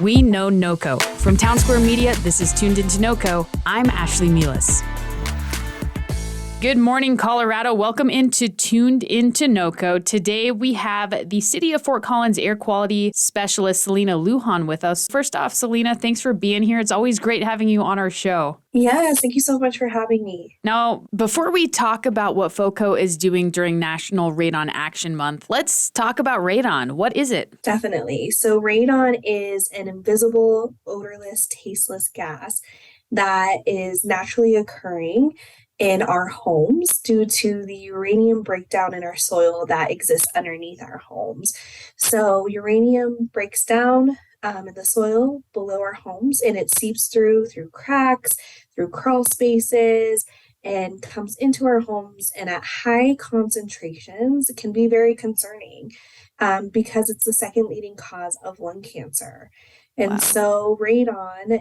We know NoCo. From Town Square Media, this is Tuned Into NoCo. I'm Ashlee Meehleis. Good morning, Colorado. Welcome into Tuned Into NoCo. Today we have the City of Fort Collins Air Quality Specialist, Selina Lujan, with us. First off, Selina, thanks for being here. It's always great having you on our show. Yes, thank you so much for having me. Now, before we talk about what FOCO is doing during National Radon Action Month, let's talk about radon. What is it? Definitely. So radon is an invisible, odorless, tasteless gas that is naturally occurring in our homes due to the uranium breakdown in our soil that exists underneath our homes. So uranium breaks down in the soil below our homes, and it seeps through cracks, through crawl spaces, and comes into our homes, and at high concentrations it can be very concerning because it's the second leading cause of lung cancer. And Wow. so radon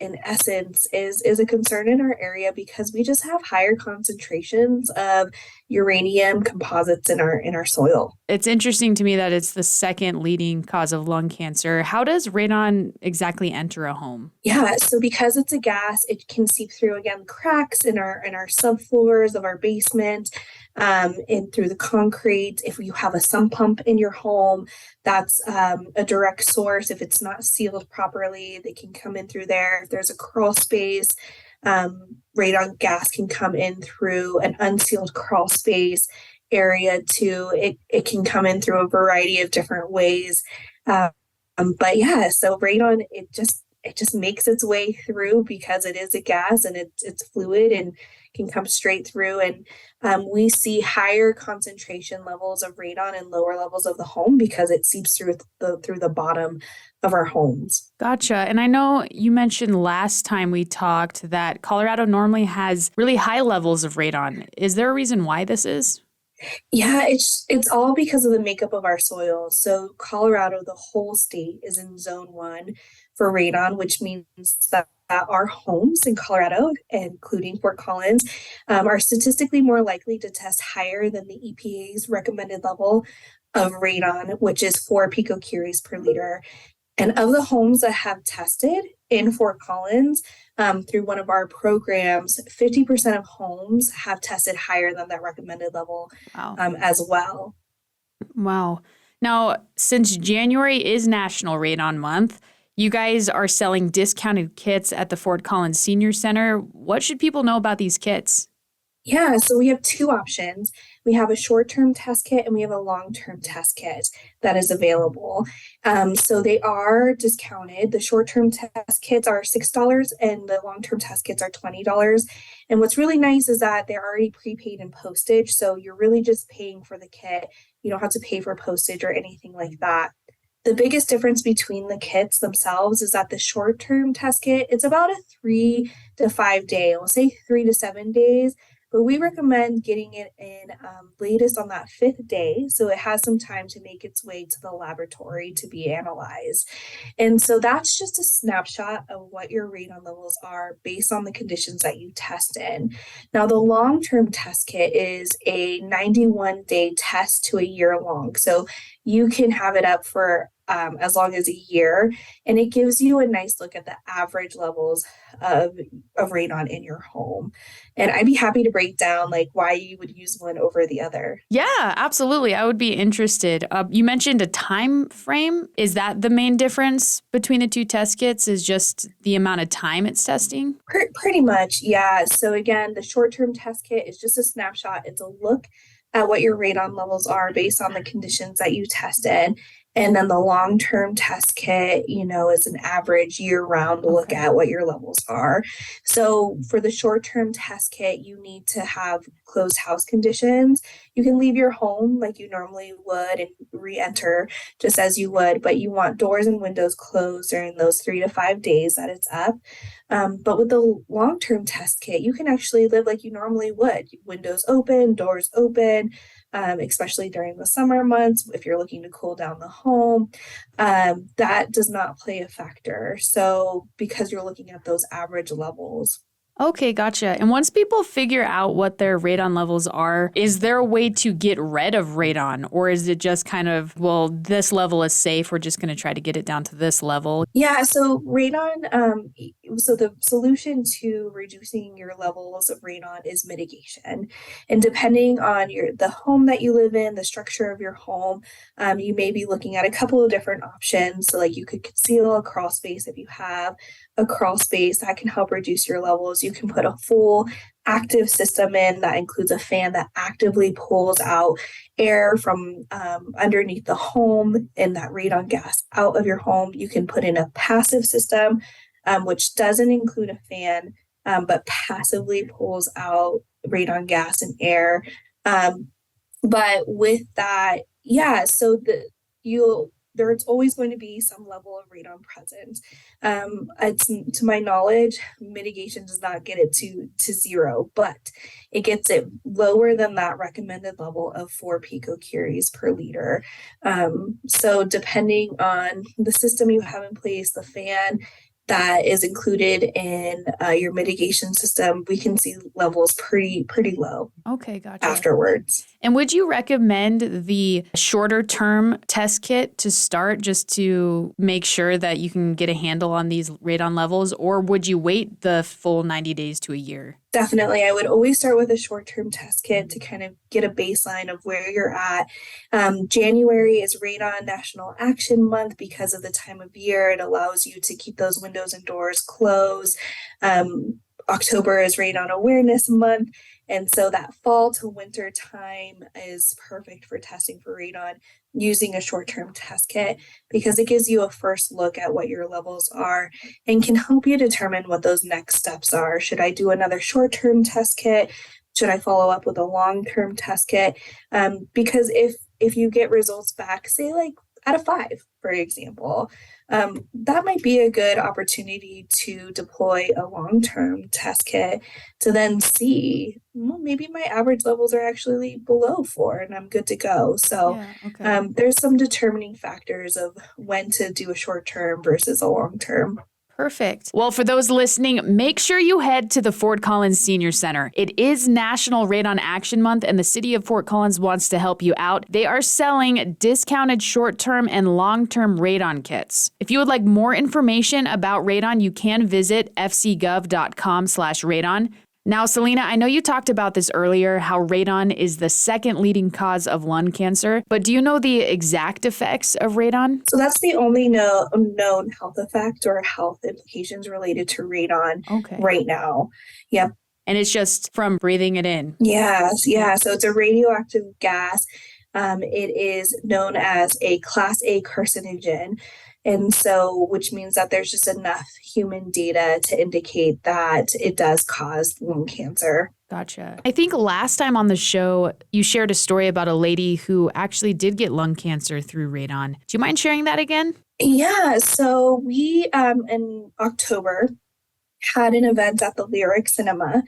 in essence is a concern in our area because we just have higher concentrations of uranium composites in our soil. It's interesting to me that it's the second leading cause of lung cancer. How does radon exactly enter a home? Yeah, so because it's a gas, it can seep through again cracks in our subfloors of our basement, and through the concrete. If you have a sump pump in your home, that's a direct source. If it's not sealed properly, they can come in through there. If there's a crawl space, radon gas can come in through an unsealed crawl space area too. It can come in through a variety of different ways. But yeah, so radon, it just makes its way through because it is a gas and it's fluid and can come straight through. And we see higher concentration levels of radon in lower levels of the home because it seeps through the bottom of our homes. Gotcha. And I know you mentioned last time we talked that Colorado normally has really high levels of radon. Is there a reason why this is? Yeah, it's all because of the makeup of our soil. So Colorado, the whole state, is in zone 1 for radon, which means that our homes in Colorado, including Fort Collins, are statistically more likely to test higher than the EPA's recommended level of radon, which is 4 picocuries per liter. And of the homes that have tested in Fort Collins, through one of our programs, 50% of homes have tested higher than that recommended level. Wow. As well. Wow. Now, since January is National Radon Month, you guys are selling discounted kits at the Fort Collins Senior Center. What should people know about these kits? Yeah, so we have 2 options. We have a short-term test kit and we have a long-term test kit that is available. So they are discounted. The short-term test kits are $6 and the long-term test kits are $20. And what's really nice is that they're already prepaid in postage. So you're really just paying for the kit. You don't have to pay for postage or anything like that. The biggest difference between the kits themselves is that the short-term test kit, it's about a 3 to 5 day, we'll say 3 to 7 days. But we recommend getting it in latest on that 5th day, so it has some time to make its way to the laboratory to be analyzed. And so that's just a snapshot of what your radon levels are based on the conditions that you test in. Now, the long-term test kit is a 91-day test to a year long. So you can have it up for as long as a year, and it gives you a nice look at the average levels of radon in your home. And I'd be happy to break down like why you would use one over the other. Yeah, absolutely. I would be interested. You mentioned a time frame. Is that the main difference between the 2 test kits is just the amount of time it's testing? Pretty much, yeah. So again, the short-term test kit is just a snapshot. It's a look at what your radon levels are based on the conditions that you tested. And then the long-term test kit, is an average year-round look at what your levels are. So for the short-term test kit, you need to have closed house conditions. You can leave your home like you normally would and re-enter just as you would, but you want doors and windows closed during those 3 to 5 days that it's up. But with the long-term test kit, you can actually live like you normally would. Windows open, doors open, especially during the summer months, if you're looking to cool down the home, that does not play a factor. So because you're looking at those average levels. Okay, gotcha. And once people figure out what their radon levels are, is there a way to get rid of radon? Or is it just kind of, well, this level is safe, we're just going to try to get it down to this level? Yeah, so radon, so the solution to reducing your levels of radon is mitigation. And depending on the home that you live in, the structure of your home, you may be looking at a couple of different options. So like you could conceal a crawl space if you have a crawl space that can help reduce your levels. You can put a full active system in that includes a fan that actively pulls out air from underneath the home and that radon gas out of your home. You can put in a passive system, which doesn't include a fan, but passively pulls out radon gas and air. But with that, yeah, so there's always going to be some level of radon present. To my knowledge, mitigation does not get it to zero, but it gets it lower than that recommended level of 4 picocuries per liter. So depending on the system you have in place, the fan that is included in your mitigation system, we can see levels pretty low. Okay, gotcha. Afterwards. And would you recommend the shorter term test kit to start just to make sure that you can get a handle on these radon levels, or would you wait the full 90 days to a year? Definitely. I would always start with a short-term test kit to kind of get a baseline of where you're at. January is Radon National Action Month because of the time of year. It allows you to keep those windows and doors closed. October is Radon Awareness Month. And so that fall to winter time is perfect for testing for radon using a short-term test kit because it gives you a first look at what your levels are and can help you determine what those next steps are. Should I do another short-term test kit? Should I follow up with a long-term test kit? Because if you get results back, say like out of 5, for example, that might be a good opportunity to deploy a long-term test kit to then see, well, maybe my average levels are actually below 4 and I'm good to go. So Yeah, okay. there's some determining factors of when to do a short-term versus a long-term. Perfect. Well, for those listening, make sure you head to the Fort Collins Senior Center. It is National Radon Action Month, and the city of Fort Collins wants to help you out. They are selling discounted short-term and long-term radon kits. If you would like more information about radon, you can visit fcgov.com/radon. Now, Selina, I know you talked about this earlier, how radon is the second leading cause of lung cancer, but do you know the exact effects of radon? So that's the only known health effect or health implications related to radon right now. Yep. And it's just from breathing it in. Yes, yeah. So it's a radioactive gas. It is known as a Class A carcinogen. And so, which means that there's just enough human data to indicate that it does cause lung cancer. Gotcha. I think last time on the show, you shared a story about a lady who actually did get lung cancer through radon. Do you mind sharing that again? Yeah. So we, in October, had an event at the Lyric Cinema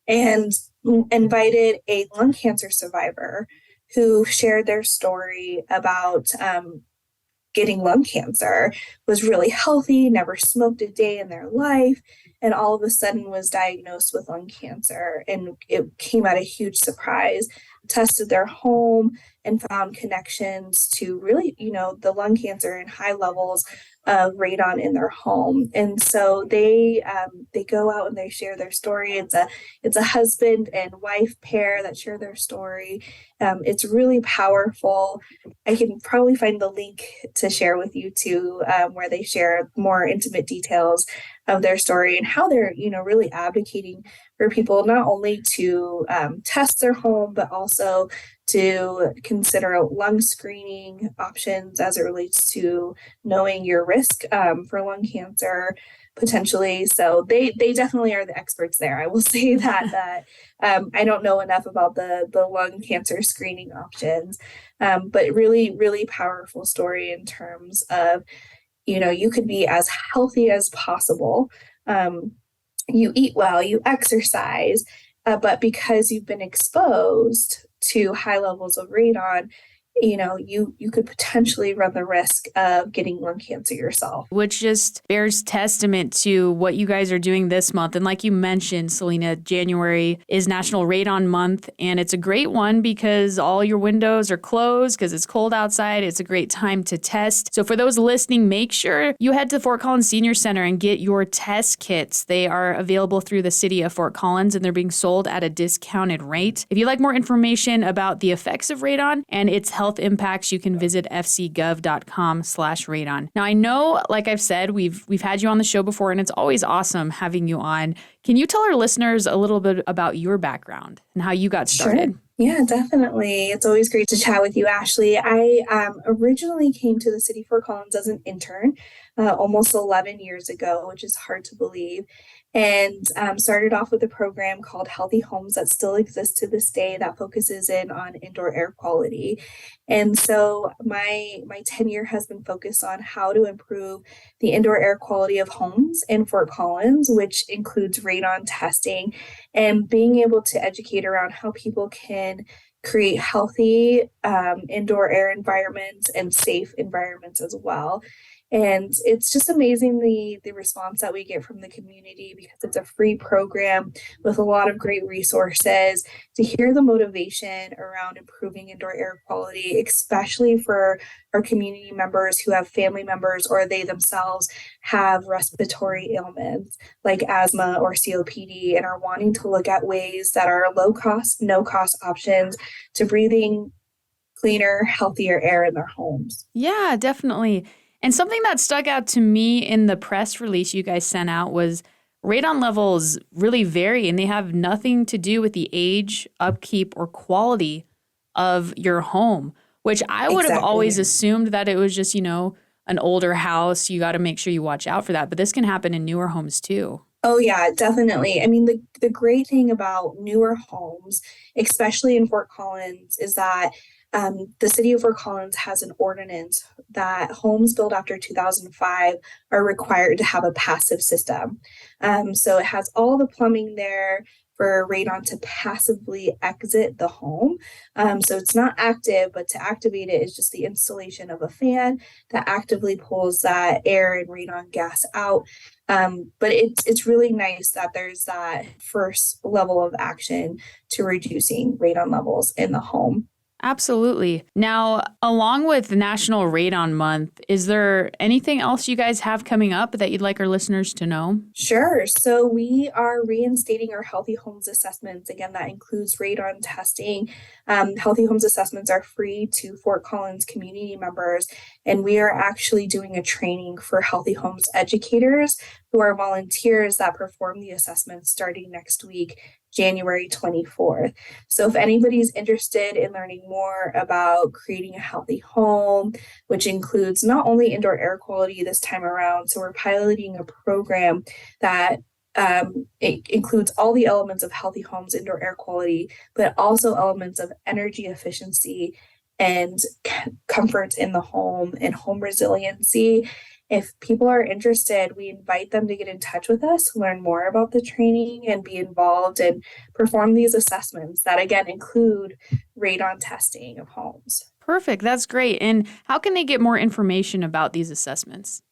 and invited a lung cancer survivor who shared their story about getting lung cancer, was really healthy, never smoked a day in their life, and all of a sudden was diagnosed with lung cancer. And it came at a huge surprise, tested their home and found connections to really, the lung cancer and high levels of radon in their home. And so they go out and they share their story. It's a husband and wife pair that share their story. It's really powerful. I can probably find the link to share with you too, where they share more intimate details of their story and how they're, really advocating for people not only to test their home, but also to consider lung screening options as it relates to knowing your risk for lung cancer potentially. So they definitely are the experts there. I will say that I don't know enough about the lung cancer screening options, but really, really powerful story in terms of, you could be as healthy as possible. You eat well, you exercise, but because you've been exposed to high levels of radon, you could potentially run the risk of getting lung cancer yourself. Which just bears testament to what you guys are doing this month. And like you mentioned, Selina, January is National Radon Month, and it's a great one because all your windows are closed because it's cold outside. It's a great time to test. So for those listening, make sure you head to Fort Collins Senior Center and get your test kits. They are available through the city of Fort Collins, and they're being sold at a discounted rate. If you'd like more information about the effects of radon and its health impacts, you can visit fcgov.com/radon. Now, I know, like I've said, we've had you on the show before, and it's always awesome having you on. Can you tell our listeners a little bit about your background and how you got started? Sure. Yeah, definitely. It's always great to chat with you, Ashlee. I originally came to the city of Fort Collins as an intern almost 11 years ago, which is hard to believe, and started off with a program called Healthy Homes that still exists to this day that focuses in on indoor air quality. And so my tenure has been focused on how to improve the indoor air quality of homes in Fort Collins, which includes radon testing and being able to educate around how people can create healthy indoor air environments and safe environments as well. And it's just amazing the response that we get from the community because it's a free program with a lot of great resources. To hear the motivation around improving indoor air quality, especially for our community members who have family members or they themselves have respiratory ailments like asthma or COPD and are wanting to look at ways that are low cost, no cost options to breathing cleaner, healthier air in their homes. Yeah, definitely. And something that stuck out to me in the press release you guys sent out was radon levels really vary, and they have nothing to do with the age, upkeep, or quality of your home, which I would have always assumed that it was just, an older house. You got to make sure you watch out for that. But this can happen in newer homes too. Oh, yeah, definitely. I mean, the great thing about newer homes, especially in Fort Collins, is that the city of Fort Collins has an ordinance that homes built after 2005 are required to have a passive system. So it has all the plumbing there for radon to passively exit the home. So it's not active, but to activate it is just the installation of a fan that actively pulls that air and radon gas out. But it's really nice that there's that first level of action to reducing radon levels in the home. Absolutely. Now, along with National Radon Month, is there anything else you guys have coming up that you'd like our listeners to know? Sure. So we are reinstating our Healthy Homes assessments. Again, that includes radon testing. Healthy Homes assessments are free to Fort Collins community members, and we are actually doing a training for Healthy Homes educators who are volunteers that perform the assessments starting next week, January 24th. So if anybody's interested in learning more about creating a healthy home, which includes not only indoor air quality this time around, so we're piloting a program that it includes all the elements of healthy homes, indoor air quality, but also elements of energy efficiency and comfort in the home and home resiliency. If people are interested, we invite them to get in touch with us, learn more about the training, and be involved and perform these assessments that, again, include radon testing of homes. Perfect. That's great. And how can they get more information about these assessments?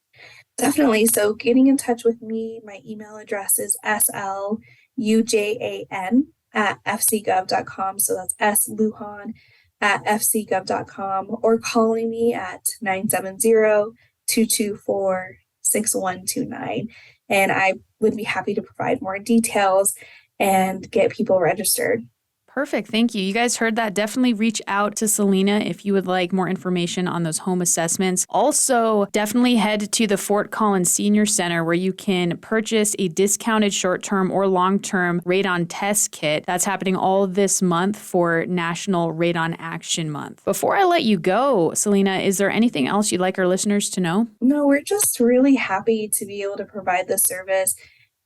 Definitely. So getting in touch with me, my email address is slujan@fcgov.com. So that's slujan@fcgov.com, or calling me at 970-224-6129. And I would be happy to provide more details and get people registered. Perfect. Thank you. You guys heard that. Definitely reach out to Selina if you would like more information on those home assessments. Also, definitely head to the Fort Collins Senior Center where you can purchase a discounted short-term or long-term radon test kit. That's happening all this month for National Radon Action Month. Before I let you go, Selina, is there anything else you'd like our listeners to know? No, we're just really happy to be able to provide this service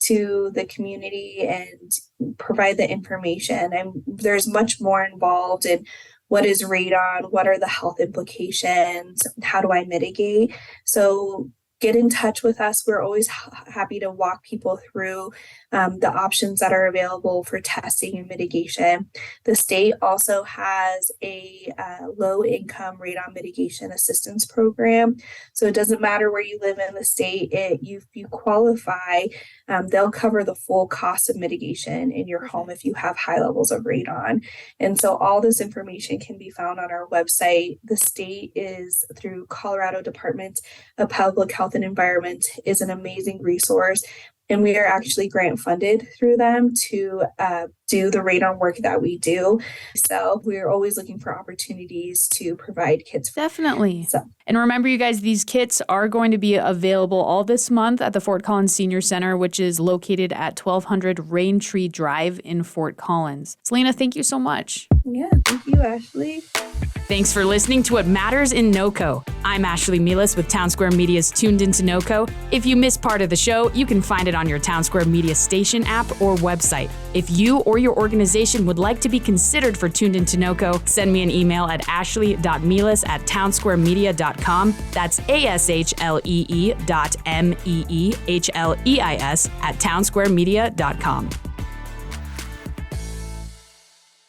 to the community and provide the information. And there's much more involved in what is radon, what are the health implications, how do I mitigate? So get in touch with us. We're always happy to walk people through the options that are available for testing and mitigation. The state also has a low-income radon mitigation assistance program. So it doesn't matter where you live in the state, if you qualify, they'll cover the full cost of mitigation in your home if you have high levels of radon. And so all this information can be found on our website. The state is, through Colorado Department of Public Health and Environment, is an amazing resource. And we are actually grant funded through them to do the radon work that we do. So we're always looking for opportunities to provide kits. Definitely. And remember, you guys, these kits are going to be available all this month at the Fort Collins Senior Center, which is located at 1200 Raintree Drive in Fort Collins. Selina, thank you so much. Yeah, thank you, Ashlee. Thanks for listening to What Matters in NoCo. I'm Ashlee Meehleis with Town Square Media's Tuned Into NoCo. If you missed part of the show, you can find it on your Town Square Media station app or website. If you or your organization would like to be considered for Tuned Into NoCo, send me an email at ashlee.meehleis@townsquaremedia.com. That's ASHLEE.MEEHLEIS@townsquaremedia.com.